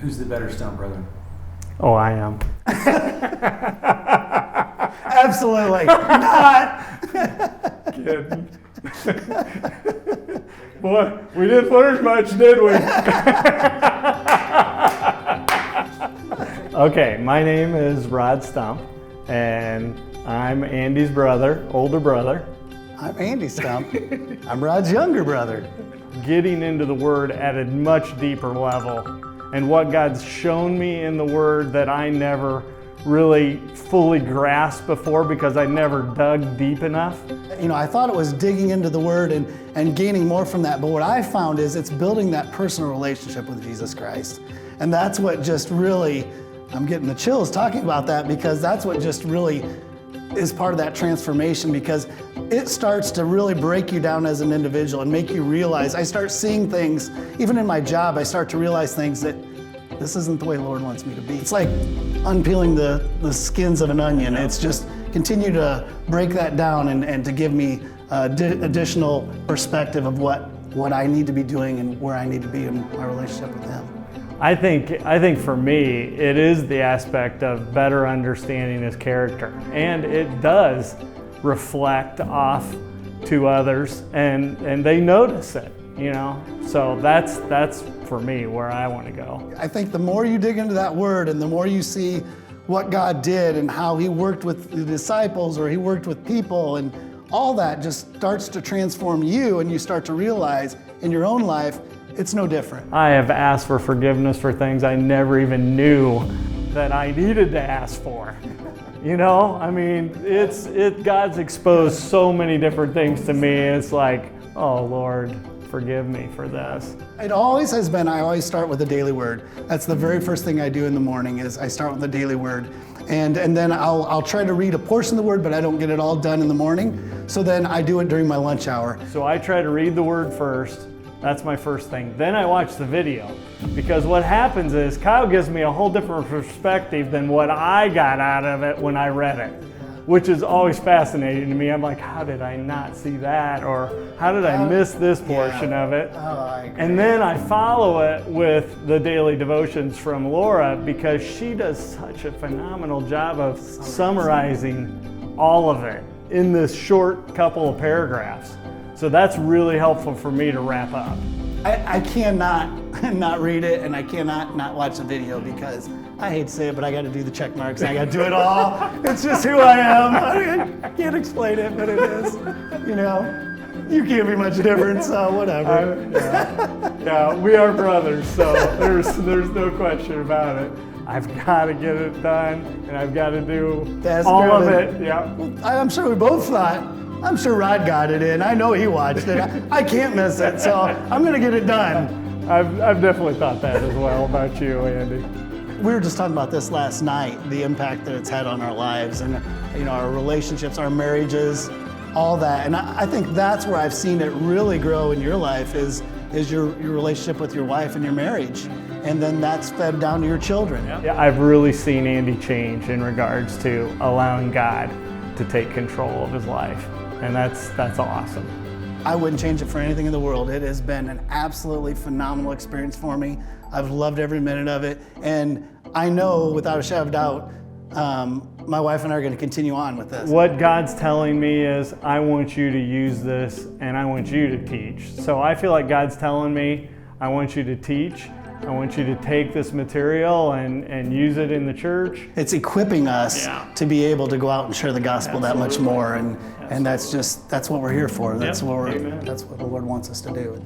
Who's the better Stump brother? Oh, I am. Absolutely not. Kidding. Boy, we didn't learn much, did we? Okay, my name is Rod Stump, and I'm Andy's brother, older brother. I'm Andy Stump. I'm Rod's younger brother. Getting into the Word at a much deeper level, and what God's shown me in the Word that I never really fully grasped before because I never dug deep enough. You know, I thought it was digging into the Word and gaining more from that, but what I found is it's building that personal relationship with Jesus Christ. And that's what just really, I'm getting the chills talking about that, because that's what just really is part of that transformation, because it starts to really break you down as an individual and make you realize, I start seeing things, even in my job, I start to realize things that this isn't the way the Lord wants me to be. It's like unpeeling the skins of an onion. It's just continue to break that down and to give me additional perspective of what I need to be doing and where I need to be in my relationship with Him. I think for me, it is the aspect of better understanding His character, and it does reflect off to others, and they notice it, you know. So that's for me where I want to go. I think the more you dig into that Word and the more you see what God did and how He worked with the disciples or He worked with people, and all that just starts to transform you, and you start to realize in your own life it's no different. I have asked for forgiveness for things I never even knew that I needed to ask for. You know, I mean, God's exposed so many different things to me. It's like, oh Lord, forgive me for this. It always has been, I always start with the daily word. That's the very first thing I do in the morning, is I start with the daily word. And then I'll try to read a portion of the word, but I don't get it all done in the morning. So then I do it during my lunch hour. So I try to read the word first. That's my first thing. Then I watch the video, because what happens is Kyle gives me a whole different perspective than what I got out of it when I read it, which is always fascinating to me. I'm like, how did I not see that? Or how did I miss this portion of it? And then I follow it with the daily devotions from Laura, because she does such a phenomenal job of summarizing all of it in this short couple of paragraphs. So that's really helpful for me to wrap up. I cannot not read it, and I cannot not watch the video, because I hate to say it, but I got to do the check marks. I got to do it all. It's just who I am. I can't explain it, but it is. You know, you can't be much different, so whatever. Yeah, we are brothers, so there's no question about it. I've got to get it done, and I've got to do all of it. Yeah. I'm sure we both thought, I'm sure Rod got it in. I know he watched it. I can't miss it, so I'm going to get it done. I've definitely thought that as well about you, Andy. We were just talking about this last night, the impact that it's had on our lives and, you know, our relationships, our marriages, all that. And I think that's where I've seen it really grow in your life is your relationship with your wife and your marriage. And then that's fed down to your children. Yeah, I've really seen Andy change in regards to allowing God to take control of his life. And that's awesome. I wouldn't change it for anything in the world. It has been an absolutely phenomenal experience for me. I've loved every minute of it. And I know without a shadow of doubt, my wife and I are going to continue on with this. What God's telling me is, I want you to use this and I want you to teach. So I feel like God's telling me, I want you to teach. I want you to take this material and use it in the church. It's equipping us to be able to go out and share the gospel that much more. And that's what we're here for. That's what the Lord wants us to do.